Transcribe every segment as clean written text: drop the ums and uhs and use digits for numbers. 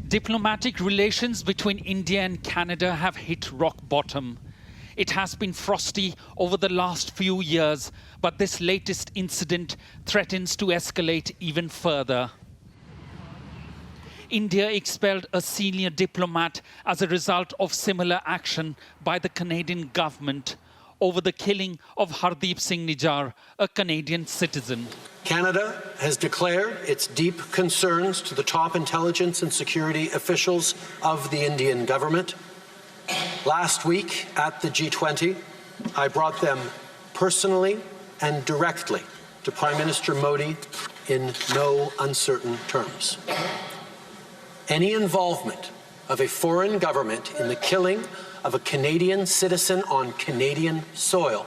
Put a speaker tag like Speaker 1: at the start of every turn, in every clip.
Speaker 1: Diplomatic relations between India and Canada have hit rock bottom. It has been frosty over the last few years, but this latest incident threatens to escalate even further. India expelled a senior diplomat as a result of similar action by the Canadian government over the killing of Hardeep Singh Nijjar, a Canadian citizen.
Speaker 2: Canada has declared its deep concerns to the top intelligence and security officials of the Indian government. Last week at the G20, I brought them personally and directly to Prime Minister Modi in no uncertain terms. Any involvement of a foreign government in the killing of a Canadian citizen on Canadian soil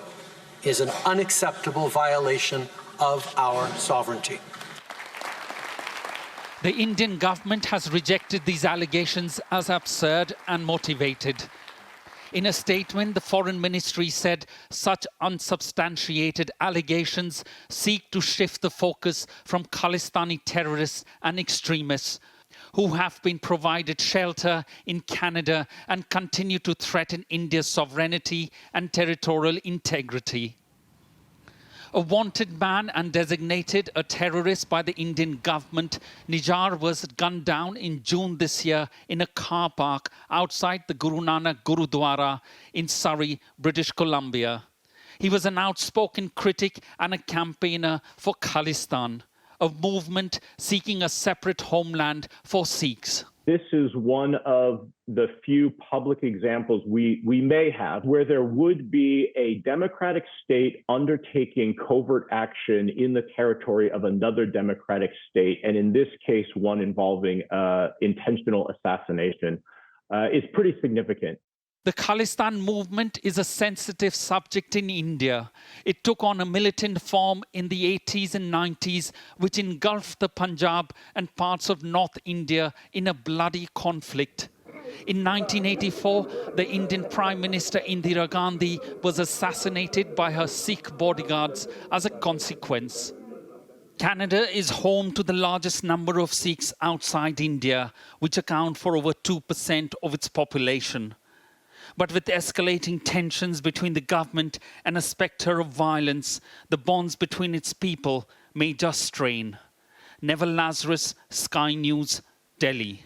Speaker 2: is an unacceptable violation of our sovereignty.
Speaker 1: The Indian government has rejected these allegations as absurd and motivated. In a statement, the Foreign Ministry said such unsubstantiated allegations seek to shift the focus from Khalistani terrorists and extremists who have been provided shelter in Canada and continue to threaten India's sovereignty and territorial integrity. A wanted man and designated a terrorist by the Indian government, Nijjar was gunned down in June this year in a car park outside the Guru Nanak Gurudwara in Surrey, British Columbia. He was an outspoken critic and a campaigner for Khalistan, a movement seeking a separate homeland for Sikhs.
Speaker 3: This is one of the few public examples we may have where there would be a democratic state undertaking covert action in the territory of another democratic state, and in this case, one involving intentional assassination, is pretty significant.
Speaker 1: The Khalistan movement is a sensitive subject in India. It took on a militant form in the 80s and 90s, which engulfed the Punjab and parts of North India in a bloody conflict. In 1984, the Indian Prime Minister Indira Gandhi was assassinated by her Sikh bodyguards as a consequence. Canada is home to the largest number of Sikhs outside India, which account for over 2% of its population. But with escalating tensions between the government and a spectre of violence, the bonds between its people may just strain. Neville Lazarus, Sky News, Delhi.